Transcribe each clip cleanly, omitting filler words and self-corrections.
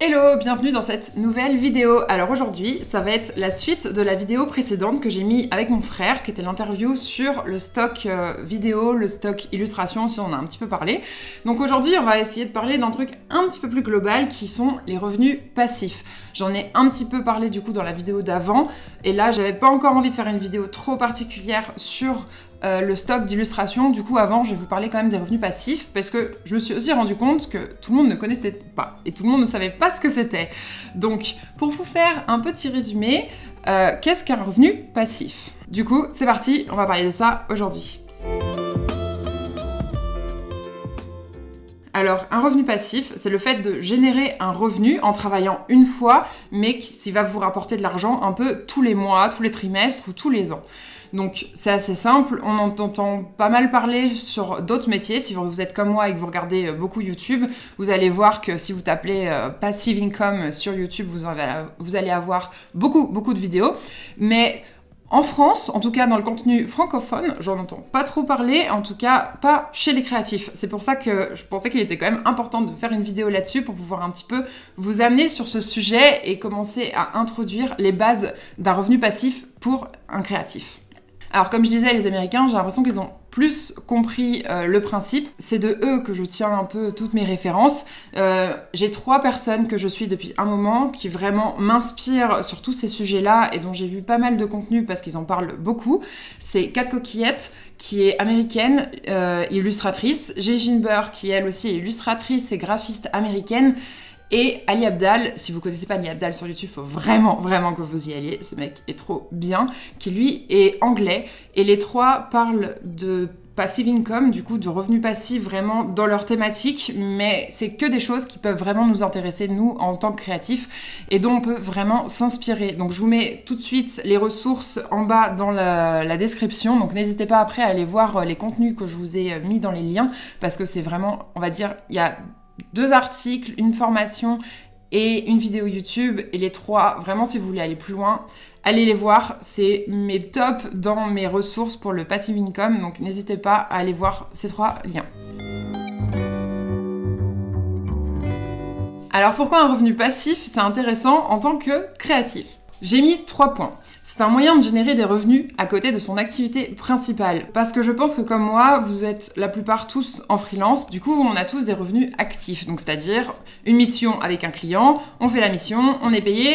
Hello, bienvenue dans cette nouvelle vidéo. Alors aujourd'hui, ça va être la suite de la vidéo précédente que j'ai mis avec mon frère, qui était l'interview sur le stock vidéo, le stock illustration, si on en a un petit peu parlé. Donc aujourd'hui, on va essayer de parler d'un truc un petit peu plus global, qui sont les revenus passifs. J'en ai un petit peu parlé du coup dans la vidéo d'avant, et là, j'avais pas encore envie de faire une vidéo trop particulière sur le stock d'illustration. Du coup, avant, je vais vous parler quand même des revenus passifs parce que je me suis aussi rendu compte que tout le monde ne connaissait pas et tout le monde ne savait pas ce que c'était. Donc, pour vous faire un petit résumé, qu'est-ce qu'un revenu passif? Du coup, c'est parti, on va parler de ça aujourd'hui. Alors, un revenu passif, c'est le fait de générer un revenu en travaillant une fois, mais qui va vous rapporter de l'argent un peu tous les mois, tous les trimestres ou tous les ans. Donc c'est assez simple, on en entend pas mal parler sur d'autres métiers. Si vous êtes comme moi et que vous regardez beaucoup YouTube, vous allez voir que si vous tapez Passive Income sur YouTube, vous allez avoir beaucoup de vidéos. Mais en France, en tout cas dans le contenu francophone, j'en entends pas trop parler, en tout cas pas chez les créatifs. C'est pour ça que je pensais qu'il était quand même important de faire une vidéo là-dessus pour pouvoir un petit peu vous amener sur ce sujet et commencer à introduire les bases d'un revenu passif pour un créatif. Alors comme je disais, les Américains, j'ai l'impression qu'ils ont plus compris le principe. C'est de eux que je tiens un peu toutes mes références. J'ai 3 personnes que je suis depuis un moment qui vraiment m'inspirent sur tous ces sujets-là et dont j'ai vu pas mal de contenu parce qu'ils en parlent beaucoup. C'est Kat Coquillette, qui est américaine, illustratrice. Gégine Beur, qui elle aussi est illustratrice et graphiste américaine. Et Ali Abdaal, si vous connaissez pas Ali Abdaal sur YouTube, il faut vraiment que vous y alliez, ce mec est trop bien, qui lui est anglais, et les 3 parlent de passive income, du coup de revenus passifs vraiment dans leur thématique, mais c'est que des choses qui peuvent vraiment nous intéresser, nous, en tant que créatifs, et dont on peut vraiment s'inspirer. Donc je vous mets tout de suite les ressources en bas dans la description, donc n'hésitez pas après à aller voir les contenus que je vous ai mis dans les liens, parce que c'est vraiment, on va dire, il y a 2 articles, une formation et une vidéo YouTube, et les 3, vraiment si vous voulez aller plus loin, allez les voir, c'est mes tops dans mes ressources pour le passive income, donc n'hésitez pas à aller voir ces 3 liens. Alors pourquoi un revenu passif, c'est intéressant en tant que créatif? J'ai mis 3 points. C'est un moyen de générer des revenus à côté de son activité principale. Parce que je pense que comme moi, vous êtes la plupart tous en freelance, du coup on a tous des revenus actifs. Donc c'est-à-dire une mission avec un client, on fait la mission, on est payé,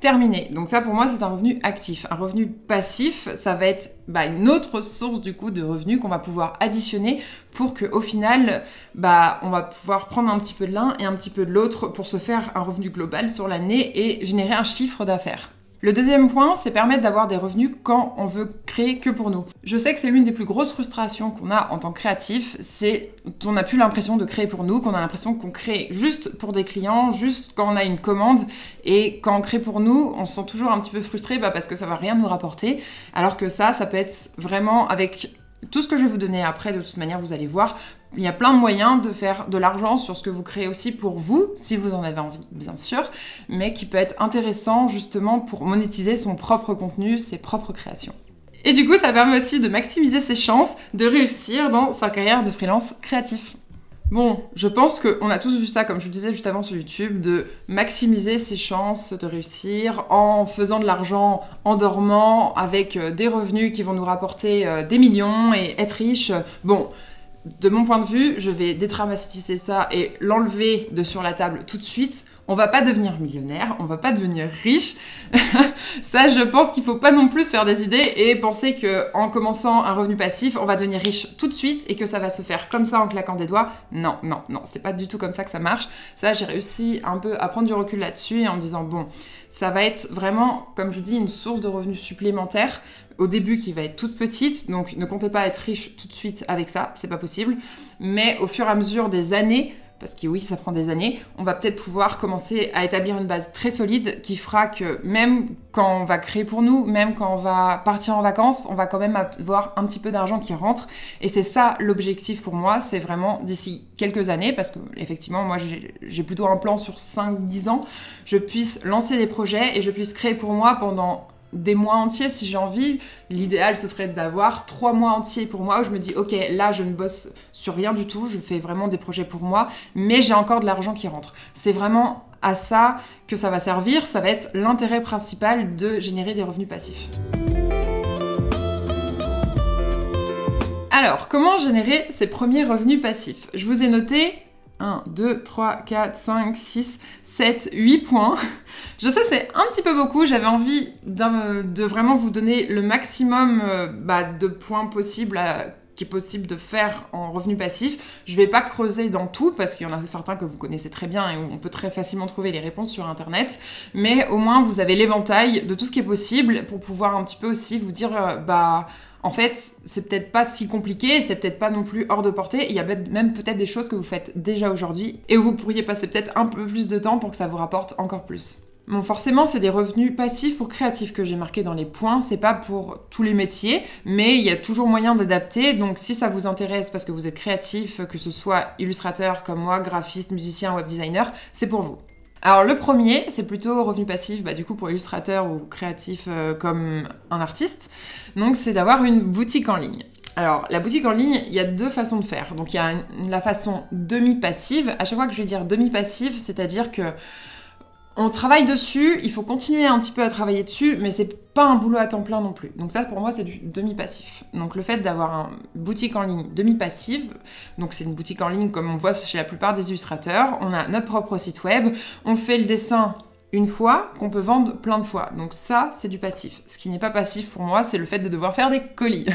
terminé. Donc ça pour moi c'est un revenu actif. Un revenu passif, ça va être une autre source du coup de revenus qu'on va pouvoir additionner pour qu'au final, on va pouvoir prendre un petit peu de l'un et un petit peu de l'autre pour se faire un revenu global sur l'année et générer un chiffre d'affaires. Le deuxième point, c'est permettre d'avoir des revenus quand on veut créer que pour nous. Je sais que c'est l'une des plus grosses frustrations qu'on a en tant que créatif, c'est qu'on n'a plus l'impression de créer pour nous, qu'on a l'impression qu'on crée juste pour des clients, juste quand on a une commande, et quand on crée pour nous, on se sent toujours un petit peu frustré parce que ça va rien nous rapporter, alors que ça peut être vraiment avec tout ce que je vais vous donner après, de toute manière, vous allez voir, il y a plein de moyens de faire de l'argent sur ce que vous créez aussi pour vous, si vous en avez envie, bien sûr, mais qui peut être intéressant justement pour monétiser son propre contenu, ses propres créations. Et du coup, ça permet aussi de maximiser ses chances de réussir dans sa carrière de freelance créatif. Bon, je pense qu'on a tous vu ça, comme je vous disais juste avant sur YouTube, de maximiser ses chances de réussir en faisant de l'argent en dormant, avec des revenus qui vont nous rapporter des millions et être riche. Bon, de mon point de vue, je vais dédramatiser ça et l'enlever de sur la table tout de suite. On va pas devenir millionnaire, on va pas devenir riche. Ça, je pense qu'il faut pas non plus se faire des idées et penser qu'en commençant un revenu passif, on va devenir riche tout de suite et que ça va se faire comme ça en claquant des doigts. Non, c'est pas du tout comme ça que ça marche. Ça, j'ai réussi un peu à prendre du recul là-dessus et en me disant, bon, ça va être vraiment, comme je dis, une source de revenus supplémentaire au début qui va être toute petite, donc ne comptez pas être riche tout de suite avec ça, c'est pas possible, mais au fur et à mesure des années, parce que oui, ça prend des années, on va peut-être pouvoir commencer à établir une base très solide qui fera que même quand on va créer pour nous, même quand on va partir en vacances, on va quand même avoir un petit peu d'argent qui rentre. Et c'est ça l'objectif pour moi, c'est vraiment d'ici quelques années, parce que effectivement, moi j'ai plutôt un plan sur 5-10 ans, je puisse lancer des projets et je puisse créer pour moi pendant des mois entiers si j'ai envie. L'idéal, ce serait d'avoir 3 mois entiers pour moi où je me dis, ok, là, je ne bosse sur rien du tout, je fais vraiment des projets pour moi, mais j'ai encore de l'argent qui rentre. C'est vraiment à ça que ça va servir, ça va être l'intérêt principal de générer des revenus passifs. Alors, comment générer ces premiers revenus passifs? Je vous ai noté 1, 2, 3, 4, 5, 6, 7, 8 points. Je sais, c'est un petit peu beaucoup. J'avais envie de vraiment vous donner le maximum de points possibles qui est possible de faire en revenu passif. Je vais pas creuser dans tout parce qu'il y en a certains que vous connaissez très bien et où on peut très facilement trouver les réponses sur internet, mais au moins vous avez l'éventail de tout ce qui est possible pour pouvoir un petit peu aussi vous dire en fait, c'est peut-être pas si compliqué, c'est peut-être pas non plus hors de portée, il y a même peut-être des choses que vous faites déjà aujourd'hui et où vous pourriez passer peut-être un peu plus de temps pour que ça vous rapporte encore plus. Bon, forcément, c'est des revenus passifs pour créatifs que j'ai marqués dans les points, c'est pas pour tous les métiers, mais il y a toujours moyen d'adapter, donc si ça vous intéresse parce que vous êtes créatif, que ce soit illustrateur comme moi, graphiste, musicien, web designer, c'est pour vous. Alors le premier, c'est plutôt revenu passif, du coup pour illustrateur ou créatif comme un artiste, donc c'est d'avoir une boutique en ligne. Alors la boutique en ligne, il y a deux façons de faire, donc il y a la façon demi-passive. À chaque fois que je vais dire demi-passive, c'est-à-dire que on travaille dessus, il faut continuer un petit peu à travailler dessus, mais c'est pas un boulot à temps plein non plus. Donc ça, pour moi, c'est du demi-passif. Donc le fait d'avoir une boutique en ligne demi-passive, donc c'est une boutique en ligne comme on voit chez la plupart des illustrateurs, on a notre propre site web, on fait le dessin une fois, qu'on peut vendre plein de fois. Donc ça, c'est du passif. Ce qui n'est pas passif pour moi, c'est le fait de devoir faire des colis.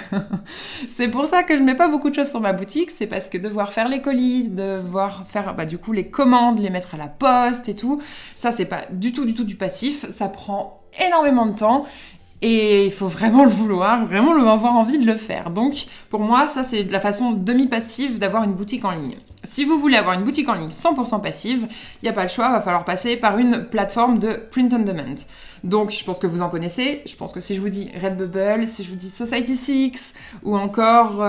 C'est pour ça que je mets pas beaucoup de choses sur ma boutique, c'est parce que devoir faire les colis, devoir faire du coup les commandes, les mettre à la poste et tout, ça c'est pas du tout du passif, ça prend énormément de temps. Et il faut vraiment le vouloir, vraiment avoir envie de le faire. Donc, pour moi, ça, c'est de la façon demi-passive d'avoir une boutique en ligne. Si vous voulez avoir une boutique en ligne 100% passive, il n'y a pas le choix, il va falloir passer par une plateforme de print on demand. Donc, je pense que vous en connaissez. Je pense que si je vous dis Redbubble, si je vous dis Society6 ou encore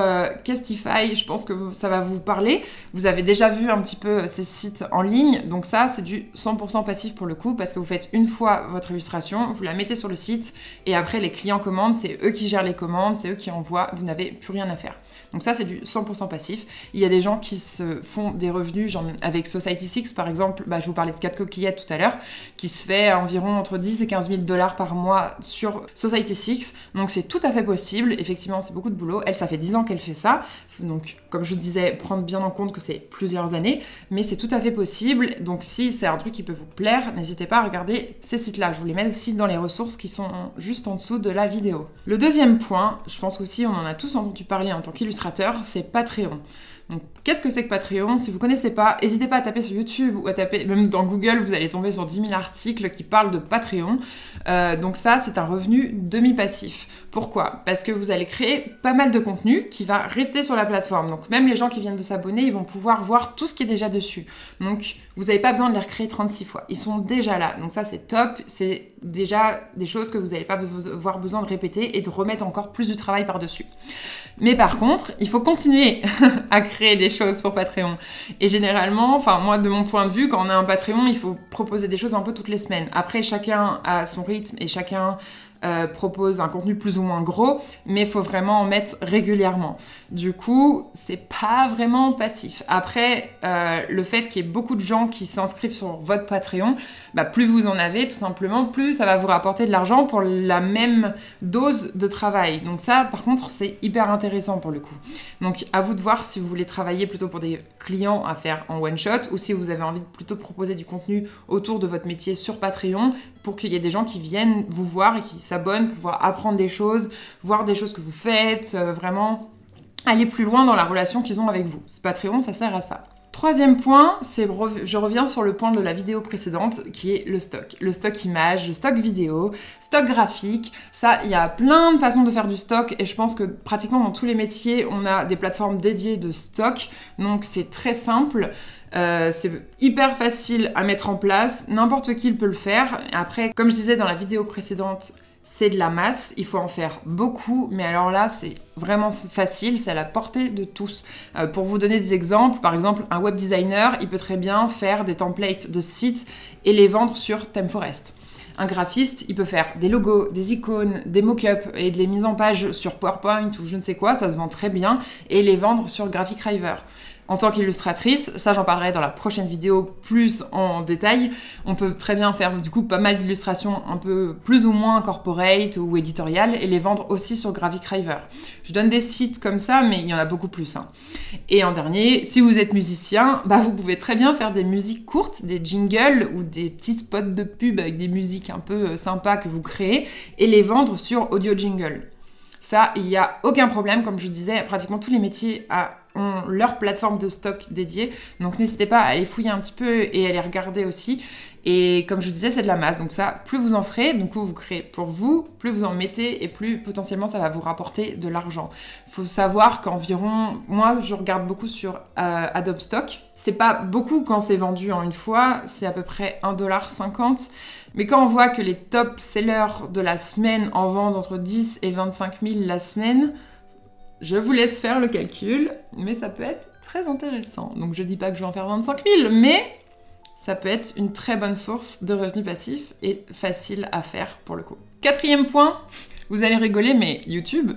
Castify, je pense que ça va vous parler. Vous avez déjà vu un petit peu ces sites en ligne. Donc ça, c'est du 100% passif pour le coup parce que vous faites une fois votre illustration, vous la mettez sur le site et après, les clients commandent, c'est eux qui gèrent les commandes, c'est eux qui envoient, vous n'avez plus rien à faire. Donc ça, c'est du 100% passif. Il y a des gens qui se font des revenus, genre avec Society6 par exemple, je vous parlais de 4 coquillettes tout à l'heure, qui se fait environ entre 10 et 15 000 $ par mois sur Society6. Donc c'est tout à fait possible. Effectivement, c'est beaucoup de boulot. Elle, ça fait 10 ans qu'elle fait ça. Donc, comme je vous disais, prendre bien en compte que c'est plusieurs années, mais c'est tout à fait possible. Donc si c'est un truc qui peut vous plaire, n'hésitez pas à regarder ces sites-là. Je vous les mets aussi dans les ressources qui sont juste en dessous de la vidéo. Le deuxième point, je pense qu'aussi on en a tous entendu parler en tant qu'illustrateur, c'est Patreon. Donc, qu'est-ce que c'est que Patreon? Si vous ne connaissez pas, n'hésitez pas à taper sur YouTube ou à taper, même dans Google, vous allez tomber sur 10 000 articles qui parlent de Patreon. Donc ça, c'est un revenu demi-passif. Pourquoi? Parce que vous allez créer pas mal de contenu qui va rester sur la plateforme. Donc même les gens qui viennent de s'abonner, ils vont pouvoir voir tout ce qui est déjà dessus. Donc vous n'avez pas besoin de les recréer 36 fois. Ils sont déjà là. Donc ça, c'est top. C'est déjà des choses que vous n'allez pas avoir besoin de répéter et de remettre encore plus de travail par-dessus. Mais par contre, il faut continuer à créer des choses pour Patreon. Et généralement, moi de mon point de vue, quand on a un Patreon, il faut proposer des choses un peu toutes les semaines. Après, chacun a son rythme et chacun propose un contenu plus ou moins gros, mais il faut vraiment en mettre régulièrement. Du coup, c'est pas vraiment passif. Après, le fait qu'il y ait beaucoup de gens qui s'inscrivent sur votre Patreon, plus vous en avez, tout simplement, plus ça va vous rapporter de l'argent pour la même dose de travail. Donc ça, par contre, c'est hyper intéressant pour le coup. Donc, à vous de voir si vous voulez travailler plutôt pour des clients à faire en one-shot ou si vous avez envie de plutôt proposer du contenu autour de votre métier sur Patreon pour qu'il y ait des gens qui viennent vous voir et qui s'abonnent pour pouvoir apprendre des choses, voir des choses que vous faites, vraiment aller plus loin dans la relation qu'ils ont avec vous. Ce Patreon, ça sert à ça. Troisième point, je reviens sur le point de la vidéo précédente qui est le stock. Le stock image, le stock vidéo, stock graphique. Ça, il y a plein de façons de faire du stock et je pense que pratiquement dans tous les métiers, on a des plateformes dédiées de stock. Donc c'est très simple. C'est hyper facile à mettre en place. N'importe qui peut le faire. Après, comme je disais dans la vidéo précédente, c'est de la masse, il faut en faire beaucoup, mais alors là, c'est vraiment facile, c'est à la portée de tous. Pour vous donner des exemples, par exemple, un web designer, il peut très bien faire des templates de sites et les vendre sur ThemeForest. Un graphiste, il peut faire des logos, des icônes, des mock-ups et de les mises en page sur PowerPoint ou je ne sais quoi, ça se vend très bien, et les vendre sur Graphic River. En tant qu'illustratrice, ça j'en parlerai dans la prochaine vidéo plus en détail, on peut très bien faire du coup pas mal d'illustrations un peu plus ou moins corporate ou éditoriales et les vendre aussi sur Gravicraver. Je donne des sites comme ça, mais il y en a beaucoup plus. Et en dernier, si vous êtes musicien, vous pouvez très bien faire des musiques courtes, des jingles ou des petits spots de pub avec des musiques un peu sympas que vous créez et les vendre sur Audio Jingle. Ça, il n'y a aucun problème. Comme je vous disais, pratiquement tous les métiers ont leur plateforme de stock dédiée. Donc n'hésitez pas à aller fouiller un petit peu et à les regarder aussi. Et comme je vous disais, c'est de la masse. Donc ça, plus vous en ferez, du coup vous créez pour vous, plus vous en mettez et plus potentiellement ça va vous rapporter de l'argent. Il faut savoir qu'environ, moi je regarde beaucoup sur Adobe Stock. C'est pas beaucoup quand c'est vendu en une fois, c'est à peu près 1,50 $. Mais quand on voit que les top sellers de la semaine en vendent entre 10 et 25 000 la semaine, je vous laisse faire le calcul, mais ça peut être très intéressant. Donc je dis pas que je vais en faire 25 000, mais ça peut être une très bonne source de revenus passifs et facile à faire pour le coup. Quatrième point, vous allez rigoler, mais YouTube,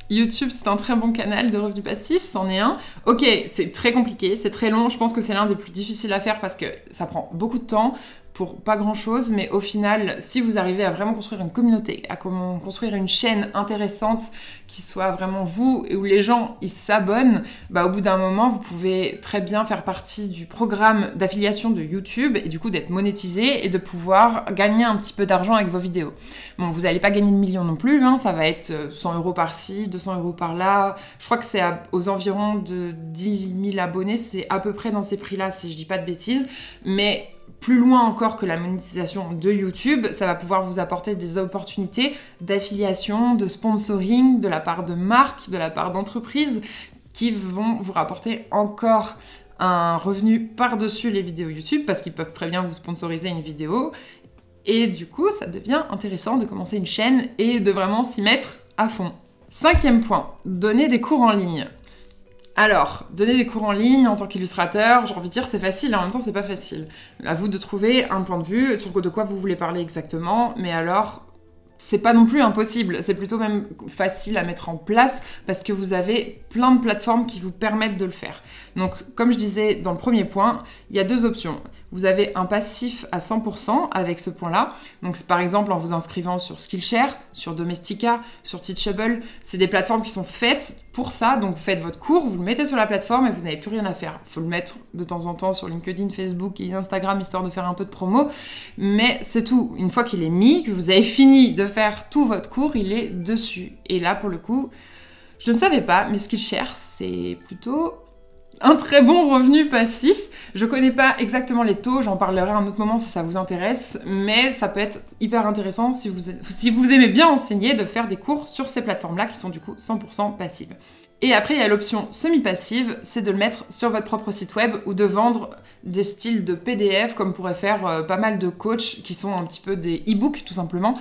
c'est un très bon canal de revenus passifs, c'en est un. Ok, c'est très compliqué, c'est très long, je pense que c'est l'un des plus difficiles à faire parce que ça prend beaucoup de temps pour pas grand chose, mais au final, si vous arrivez à vraiment construire une communauté, à construire une chaîne intéressante qui soit vraiment vous et où les gens ils s'abonnent, au bout d'un moment, vous pouvez très bien faire partie du programme d'affiliation de YouTube et du coup d'être monétisé et de pouvoir gagner un petit peu d'argent avec vos vidéos. Bon, vous n'allez pas gagner de millions non plus, ça va être 100 € par-ci, 200 € par-là. Je crois que c'est aux environs de 10 000 abonnés, c'est à peu près dans ces prix-là si je dis pas de bêtises, mais plus loin encore que la monétisation de YouTube, ça va pouvoir vous apporter des opportunités d'affiliation, de sponsoring de la part de marques, de la part d'entreprises qui vont vous rapporter encore un revenu par-dessus les vidéos YouTube parce qu'ils peuvent très bien vous sponsoriser une vidéo. Et du coup, ça devient intéressant de commencer une chaîne et de vraiment s'y mettre à fond. Cinquième point, donner des cours en ligne. Alors, donner des cours en ligne en tant qu'illustrateur, j'ai envie de dire c'est facile, et en même temps c'est pas facile. À vous de trouver un point de vue sur de quoi vous voulez parler exactement, mais alors c'est pas non plus impossible, c'est plutôt même facile à mettre en place parce que vous avez plein de plateformes qui vous permettent de le faire. Donc, comme je disais dans le premier point, il y a deux options. Vous avez un passif à 100% avec ce point-là. Donc, par exemple, en vous inscrivant sur Skillshare, sur Domestika, sur Teachable, c'est des plateformes qui sont faites pour ça. Donc, vous faites votre cours, vous le mettez sur la plateforme et vous n'avez plus rien à faire. Il faut le mettre de temps en temps sur LinkedIn, Facebook et Instagram, histoire de faire un peu de promo. Mais c'est tout. Une fois qu'il est mis, que vous avez fini de faire tout votre cours, il est dessus. Et là, pour le coup, je ne savais pas, mais Skillshare, c'est plutôt un très bon revenu passif. Je connais pas exactement les taux, j'en parlerai à un autre moment si ça vous intéresse, mais ça peut être hyper intéressant si vous aimez bien enseigner de faire des cours sur ces plateformes-là qui sont du coup 100% passives. Et après, il y a l'option semi-passive, c'est de le mettre sur votre propre site web ou de vendre des styles de PDF comme pourraient faire pas mal de coachs qui sont un petit peu des e-books tout simplement.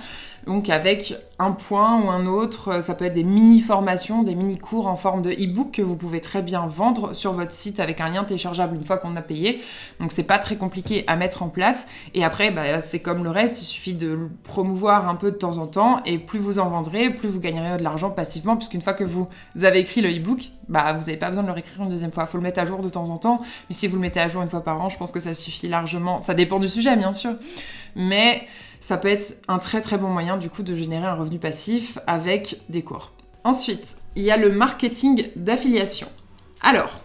Donc avec un point ou un autre, ça peut être des mini-formations, des mini-cours en forme de e-book que vous pouvez très bien vendre sur votre site avec un lien téléchargeable une fois qu'on a payé. Donc c'est pas très compliqué à mettre en place. Et après, c'est comme le reste, il suffit de le promouvoir un peu de temps en temps et plus vous en vendrez, plus vous gagnerez de l'argent passivement puisqu'une fois que vous avez écrit le e-book, vous n'avez pas besoin de le réécrire une deuxième fois. Il faut le mettre à jour de temps en temps. Mais si vous le mettez à jour une fois par an, je pense que ça suffit largement. Ça dépend du sujet, bien sûr. Mais ça peut être un très très bon moyen du coup de générer un revenu passif avec des cours. Ensuite, il y a le marketing d'affiliation. Alors,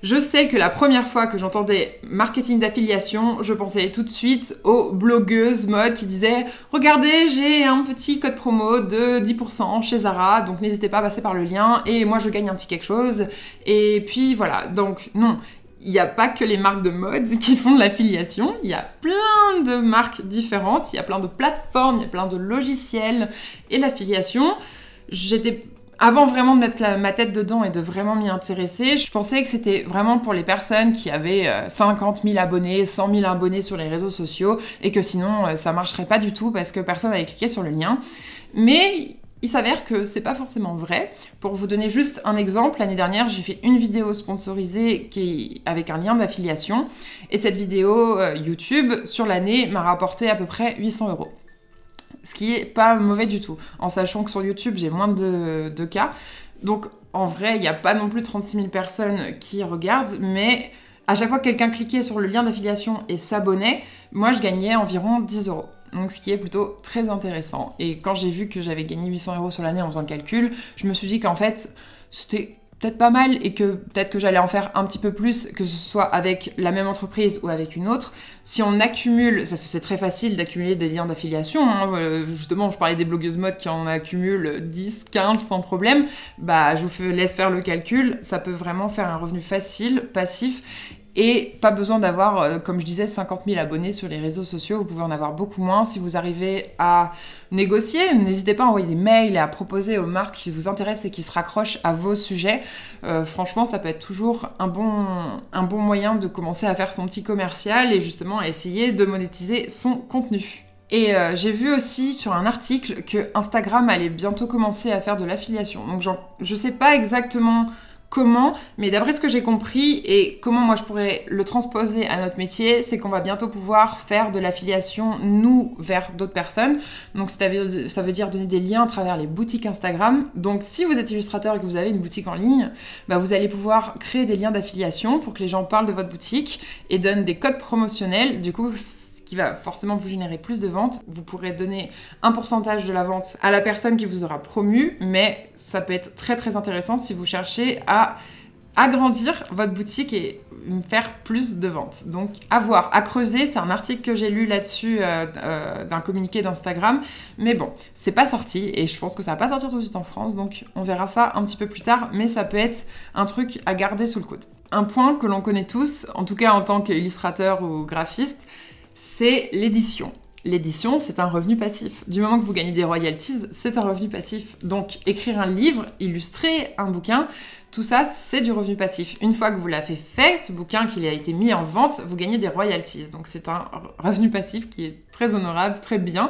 je sais que la première fois que j'entendais marketing d'affiliation, je pensais tout de suite aux blogueuses mode qui disaient « Regardez, j'ai un petit code promo de 10% chez Zara, donc n'hésitez pas à passer par le lien et moi je gagne un petit quelque chose. » Et puis voilà, donc non. Il n'y a pas que les marques de mode qui font de l'affiliation, il y a plein de marques différentes, il y a plein de plateformes, il y a plein de logiciels. Et l'affiliation, avant vraiment de mettre ma tête dedans et de vraiment m'y intéresser, je pensais que c'était vraiment pour les personnes qui avaient 50 000 abonnés, 100 000 abonnés sur les réseaux sociaux et que sinon ça marcherait pas du tout parce que personne n'avait cliqué sur le lien. Mais il s'avère que c'est pas forcément vrai. Pour vous donner juste un exemple, l'année dernière, j'ai fait une vidéo sponsorisée avec un lien d'affiliation. Et cette vidéo YouTube, sur l'année, m'a rapporté à peu près 800 €. Ce qui est pas mauvais du tout. En sachant que sur YouTube, j'ai moins de cas. Donc en vrai, il n'y a pas non plus 36 000 personnes qui regardent, mais à chaque fois que quelqu'un cliquait sur le lien d'affiliation et s'abonnait, moi je gagnais environ 10 €. Donc ce qui est plutôt très intéressant. Et quand j'ai vu que j'avais gagné 800 € sur l'année en faisant le calcul, je me suis dit qu'en fait, c'était peut-être pas mal et que peut-être que j'allais en faire un petit peu plus, que ce soit avec la même entreprise ou avec une autre. Si on accumule, parce que c'est très facile d'accumuler des liens d'affiliation, hein, justement je parlais des blogueuses mode qui en accumulent 10, 15 sans problème, bah je vous laisse faire le calcul, ça peut vraiment faire un revenu facile, passif, et pas besoin d'avoir, comme je disais, 50 000 abonnés sur les réseaux sociaux. Vous pouvez en avoir beaucoup moins. Si vous arrivez à négocier, n'hésitez pas à envoyer des mails et à proposer aux marques qui vous intéressent et qui se raccrochent à vos sujets. Franchement, ça peut être toujours un bon moyen de commencer à faire son petit commercial et justement à essayer de monétiser son contenu. Et j'ai vu aussi sur un article que Instagram allait bientôt commencer à faire de l'affiliation. Donc je sais pas exactement comment, mais d'après ce que j'ai compris et comment moi je pourrais le transposer à notre métier, c'est qu'on va bientôt pouvoir faire de l'affiliation, nous, vers d'autres personnes. Donc ça veut dire donner des liens à travers les boutiques Instagram. Donc si vous êtes illustrateur et que vous avez une boutique en ligne, bah, vous allez pouvoir créer des liens d'affiliation pour que les gens parlent de votre boutique et donnent des codes promotionnels. Du coup, qui va forcément vous générer plus de ventes. Vous pourrez donner un pourcentage de la vente à la personne qui vous aura promu, mais ça peut être très très intéressant si vous cherchez à agrandir votre boutique et faire plus de ventes. Donc à voir, à creuser, c'est un article que j'ai lu là-dessus d'un communiqué d'Instagram, mais bon, c'est pas sorti et je pense que ça va pas sortir tout de suite en France, donc on verra ça un petit peu plus tard, mais ça peut être un truc à garder sous le coude. Un point que l'on connaît tous, en tout cas en tant qu'illustrateur ou graphiste, c'est l'édition. L'édition, c'est un revenu passif. Du moment que vous gagnez des royalties, c'est un revenu passif. Donc, écrire un livre, illustrer un bouquin, tout ça, c'est du revenu passif. Une fois que vous l'avez fait, ce bouquin qu'il a été mis en vente, vous gagnez des royalties. Donc, c'est un revenu passif qui est très honorable, très bien.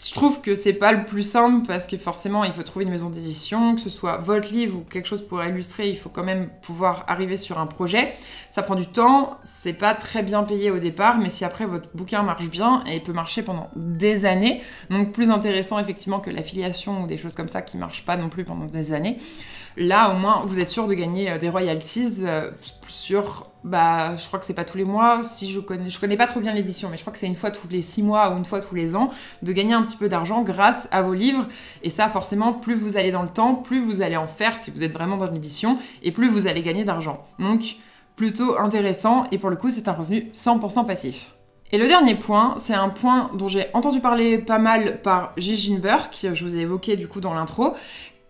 Je trouve que c'est pas le plus simple parce que forcément, il faut trouver une maison d'édition, que ce soit votre livre ou quelque chose pour illustrer, il faut quand même pouvoir arriver sur un projet. Ça prend du temps, c'est pas très bien payé au départ, mais si après votre bouquin marche bien, et il peut marcher pendant des années, donc plus intéressant effectivement que l'affiliation ou des choses comme ça qui marchent pas non plus pendant des années. Là, au moins, vous êtes sûr de gagner des royalties sur, je crois que c'est pas tous les mois, je connais pas trop bien l'édition, mais je crois que c'est une fois tous les 6 mois ou une fois tous les ans, de gagner un petit peu d'argent grâce à vos livres. Et ça, forcément, plus vous allez dans le temps, plus vous allez en faire si vous êtes vraiment dans l'édition, et plus vous allez gagner d'argent. Donc, plutôt intéressant, et pour le coup, c'est un revenu 100% passif. Et le dernier point, c'est un point dont j'ai entendu parler pas mal par Gigi Burke, je vous ai évoqué du coup dans l'intro,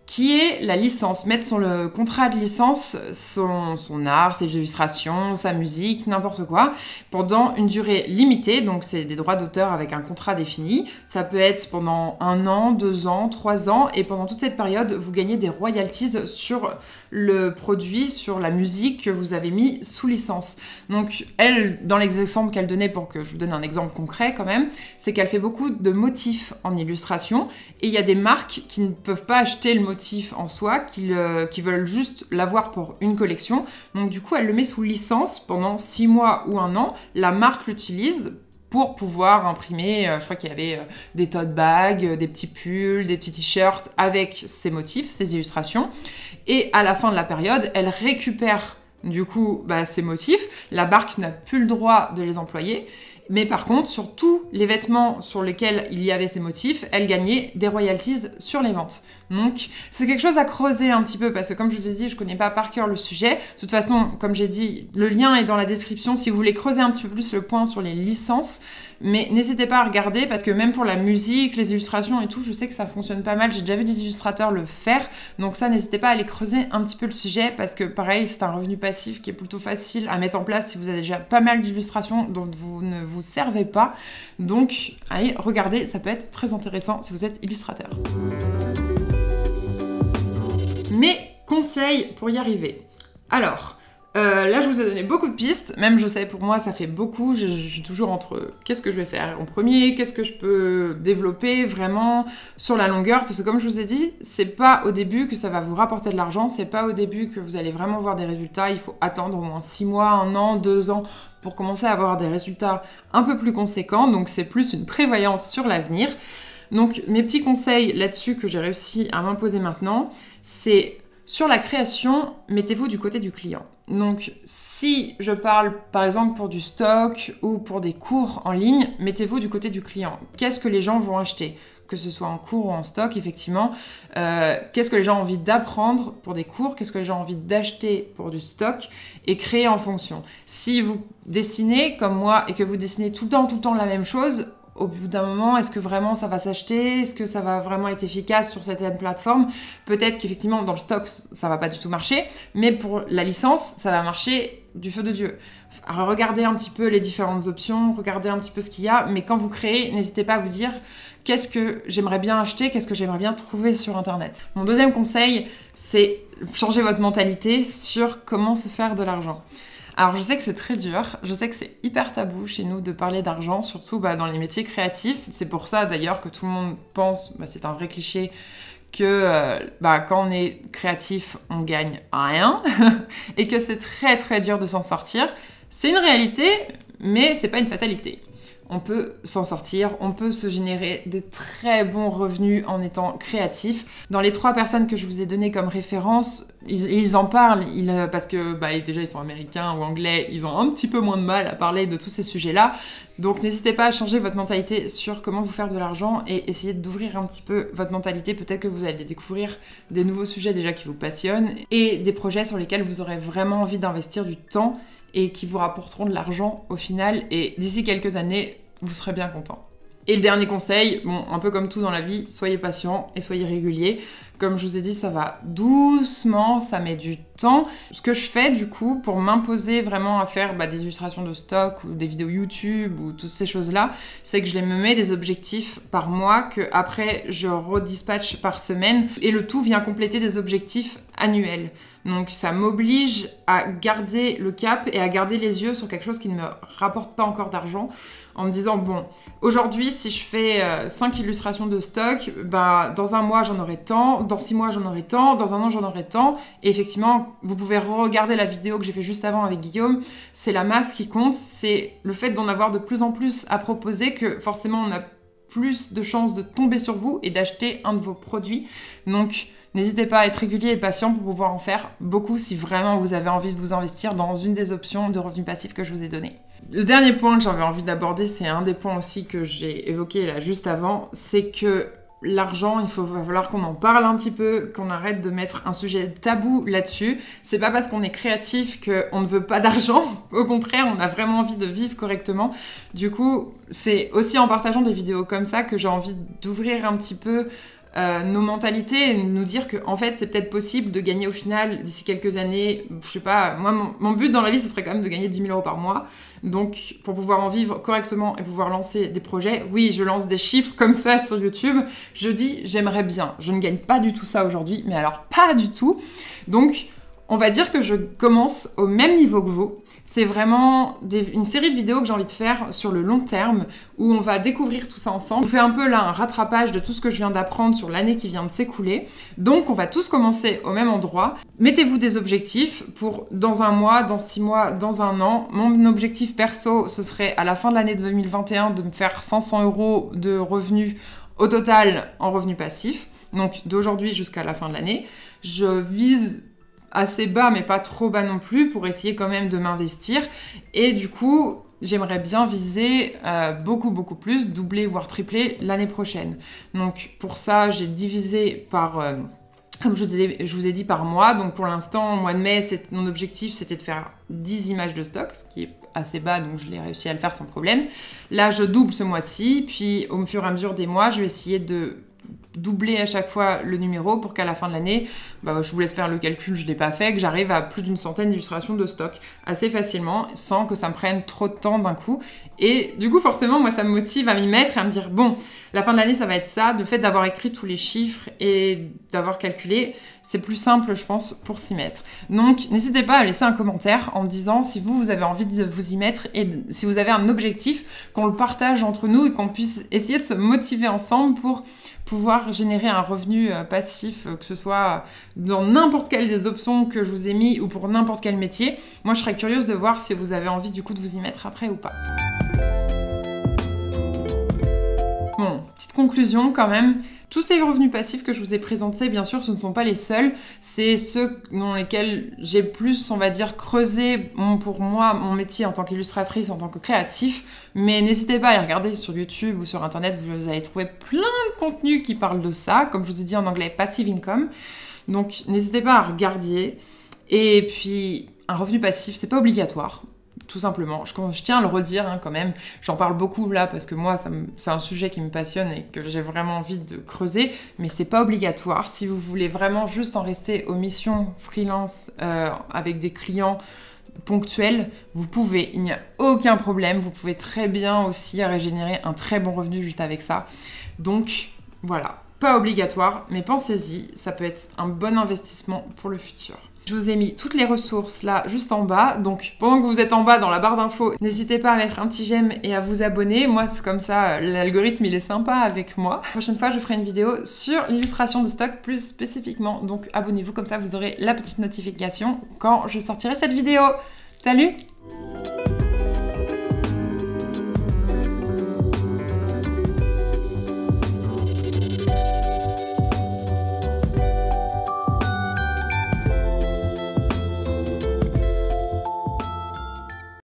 qui est la licence, mettre sur le contrat de licence son art, ses illustrations, sa musique, n'importe quoi, pendant une durée limitée, donc c'est des droits d'auteur avec un contrat défini. Ça peut être pendant 1 an, 2 ans, 3 ans, et pendant toute cette période, vous gagnez des royalties sur le produit, sur la musique que vous avez mis sous licence. Donc elle, dans l'exemple qu'elle donnait, pour que je vous donne un exemple concret quand même, c'est qu'elle fait beaucoup de motifs en illustration, et il y a des marques qui ne peuvent pas acheter le motif en soi, qui veulent juste l'avoir pour une collection. Donc du coup, elle le met sous licence pendant 6 mois ou 1 an. La marque l'utilise pour pouvoir imprimer, je crois qu'il y avait des tote bags, des petits pulls, des petits t-shirts avec ces motifs, ces illustrations. Et à la fin de la période, elle récupère du coup ces motifs. La marque n'a plus le droit de les employer. Mais par contre, sur tous les vêtements sur lesquels il y avait ces motifs, elle gagnait des royalties sur les ventes. Donc, c'est quelque chose à creuser un petit peu parce que comme je vous ai dit, je connais pas par cœur le sujet. De toute façon, comme j'ai dit, le lien est dans la description si vous voulez creuser un petit peu plus le point sur les licences. Mais n'hésitez pas à regarder parce que même pour la musique, les illustrations et tout, je sais que ça fonctionne pas mal. J'ai déjà vu des illustrateurs le faire. Donc ça, n'hésitez pas à aller creuser un petit peu le sujet parce que pareil, c'est un revenu passif qui est plutôt facile à mettre en place si vous avez déjà pas mal d'illustrations dont vous ne vous servez pas. Donc, allez, regardez, ça peut être très intéressant si vous êtes illustrateur. Mes conseils pour y arriver. Alors, là je vous ai donné beaucoup de pistes, même je sais pour moi ça fait beaucoup, je suis toujours entre qu'est-ce que je vais faire en premier, qu'est-ce que je peux développer vraiment sur la longueur, parce que comme je vous ai dit, c'est pas au début que ça va vous rapporter de l'argent, c'est pas au début que vous allez vraiment voir des résultats, il faut attendre au moins 6 mois, 1 an, 2 ans pour commencer à avoir des résultats un peu plus conséquents, donc c'est plus une prévoyance sur l'avenir. Donc mes petits conseils là-dessus que j'ai réussi à m'imposer maintenant, c'est Sur la création, mettez-vous du côté du client. Donc, si je parle par exemple pour du stock ou pour des cours en ligne, mettez-vous du côté du client. Qu'est-ce que les gens vont acheter ? Que ce soit en cours ou en stock, effectivement. Qu'est-ce que les gens ont envie d'apprendre pour des cours ? Qu'est-ce que les gens ont envie d'acheter pour du stock ? Et créer en fonction. Si vous dessinez comme moi et que vous dessinez tout le temps la même chose, au bout d'un moment, est-ce que vraiment ça va s'acheter? Est-ce que ça va vraiment être efficace sur certaines plateformes? Peut-être qu'effectivement, dans le stock, ça va pas du tout marcher, mais pour la licence, ça va marcher du feu de Dieu. Alors, regardez un petit peu les différentes options, regardez un petit peu ce qu'il y a, mais quand vous créez, n'hésitez pas à vous dire qu'est-ce que j'aimerais bien acheter, qu'est-ce que j'aimerais bien trouver sur Internet. Mon deuxième conseil, c'est changer votre mentalité sur comment se faire de l'argent. Alors, je sais que c'est très dur, je sais que c'est hyper tabou chez nous de parler d'argent, surtout dans les métiers créatifs. C'est pour ça d'ailleurs que tout le monde pense, c'est un vrai cliché, que quand on est créatif, on gagne rien et que c'est très très dur de s'en sortir. C'est une réalité, mais c'est pas une fatalité. On peut s'en sortir, on peut se générer des très bons revenus en étant créatif. Dans les 3 personnes que je vous ai données comme référence, ils en parlent parce que déjà ils sont américains ou anglais, ils ont un petit peu moins de mal à parler de tous ces sujets-là. Donc n'hésitez pas à changer votre mentalité sur comment vous faire de l'argent et essayer d'ouvrir un petit peu votre mentalité. Peut-être que vous allez découvrir des nouveaux sujets déjà qui vous passionnent et des projets sur lesquels vous aurez vraiment envie d'investir du temps et qui vous rapporteront de l'argent au final. Et d'ici quelques années, vous serez bien content. Et le dernier conseil, un peu comme tout dans la vie, soyez patient et soyez régulier. Comme je vous ai dit, ça va doucement, ça met du temps. Ce que je fais du coup pour m'imposer vraiment à faire des illustrations de stock ou des vidéos YouTube ou toutes ces choses-là, c'est que je me mets des objectifs par mois que après je redispatche par semaine et le tout vient compléter des objectifs annuels. Donc ça m'oblige à garder le cap et à garder les yeux sur quelque chose qui ne me rapporte pas encore d'argent en me disant aujourd'hui si je fais 5 illustrations de stock, dans un mois j'en aurai tant, dans 6 mois j'en aurai tant, dans un an j'en aurai tant. Et effectivement, vous pouvez regarder la vidéo que j'ai fait juste avant avec Guillaume, c'est la masse qui compte, c'est le fait d'en avoir de plus en plus à proposer que forcément on a plus de chances de tomber sur vous et d'acheter un de vos produits. Donc n'hésitez pas à être régulier et patient pour pouvoir en faire beaucoup si vraiment vous avez envie de vous investir dans une des options de revenus passifs que je vous ai données. Le dernier point que j'avais envie d'aborder, c'est un des points aussi que j'ai évoqué là juste avant, c'est que l'argent, va falloir qu'on en parle un petit peu, qu'on arrête de mettre un sujet tabou là-dessus. C'est pas parce qu'on est créatif qu'on ne veut pas d'argent. Au contraire, on a vraiment envie de vivre correctement. Du coup, c'est aussi en partageant des vidéos comme ça que j'ai envie d'ouvrir un petit peu nos mentalités et nous dire que en fait c'est peut-être possible de gagner au final d'ici quelques années, je sais pas, moi mon but dans la vie ce serait quand même de gagner 10 000 € par mois, donc pour pouvoir en vivre correctement et pouvoir lancer des projets, oui je lance des chiffres comme ça sur YouTube, je dis j'aimerais bien, je ne gagne pas du tout ça aujourd'hui, mais alors pas du tout, donc on va dire que je commence au même niveau que vous. C'est vraiment une série de vidéos que j'ai envie de faire sur le long terme où on va découvrir tout ça ensemble. Je vous fais un peu là un rattrapage de tout ce que je viens d'apprendre sur l'année qui vient de s'écouler. Donc on va tous commencer au même endroit. Mettez-vous des objectifs pour dans un mois, dans 6 mois, dans un an. Mon objectif perso, ce serait à la fin de l'année 2021 de me faire 500 € de revenus au total en revenus passifs. Donc d'aujourd'hui jusqu'à la fin de l'année. Je vise assez bas mais pas trop bas non plus pour essayer quand même de m'investir et du coup j'aimerais bien viser beaucoup plus, doubler voire tripler l'année prochaine. Donc pour ça j'ai divisé par comme je vous ai dit par mois. Donc pour l'instant au mois de mai mon objectif c'était de faire 10 images de stock, ce qui est assez bas donc je l'ai réussi à le faire sans problème. Là je double ce mois-ci, puis au fur et à mesure des mois je vais essayer de doubler à chaque fois le numéro pour qu'à la fin de l'année, je vous laisse faire le calcul, je ne l'ai pas fait, que j'arrive à plus d'une centaine d'illustrations de stock assez facilement sans que ça me prenne trop de temps d'un coup. Et du coup forcément moi ça me motive à m'y mettre et à me dire la fin de l'année ça va être ça, le fait d'avoir écrit tous les chiffres et d'avoir calculé, c'est plus simple je pense pour s'y mettre. Donc n'hésitez pas à laisser un commentaire en me disant si vous avez envie de vous y mettre et si vous avez un objectif, qu'on le partage entre nous et qu'on puisse essayer de se motiver ensemble pour pouvoir générer un revenu passif, que ce soit dans n'importe quelle des options que je vous ai mis ou pour n'importe quel métier. Moi, je serais curieuse de voir si vous avez envie du coup de vous y mettre après ou pas. Bon, petite conclusion quand même. Tous ces revenus passifs que je vous ai présentés, bien sûr, ce ne sont pas les seuls. C'est ceux dans lesquels j'ai plus, on va dire, creusé pour moi, mon métier en tant qu'illustratrice, en tant que créatif. Mais n'hésitez pas à les regarder sur YouTube ou sur Internet. Vous allez trouver plein de contenus qui parlent de ça. Comme je vous ai dit en anglais, passive income. Donc, n'hésitez pas à regarder. Et puis, un revenu passif, c'est pas obligatoire. Tout simplement. Je tiens à le redire quand même. J'en parle beaucoup là parce que moi, c'est un sujet qui me passionne et que j'ai vraiment envie de creuser. Mais c'est pas obligatoire. Si vous voulez vraiment juste en rester aux missions freelance avec des clients ponctuels, vous pouvez. Il n'y a aucun problème. Vous pouvez très bien aussi régénérer un très bon revenu juste avec ça. Donc voilà. Pas obligatoire, mais pensez-y. Ça peut être un bon investissement pour le futur. Je vous ai mis toutes les ressources là, juste en bas. Donc, pendant que vous êtes en bas dans la barre d'infos, n'hésitez pas à mettre un petit j'aime et à vous abonner. Moi, c'est comme ça, l'algorithme, il est sympa avec moi. La prochaine fois, je ferai une vidéo sur l'illustration de stock plus spécifiquement. Donc, abonnez-vous, comme ça, vous aurez la petite notification quand je sortirai cette vidéo. Salut!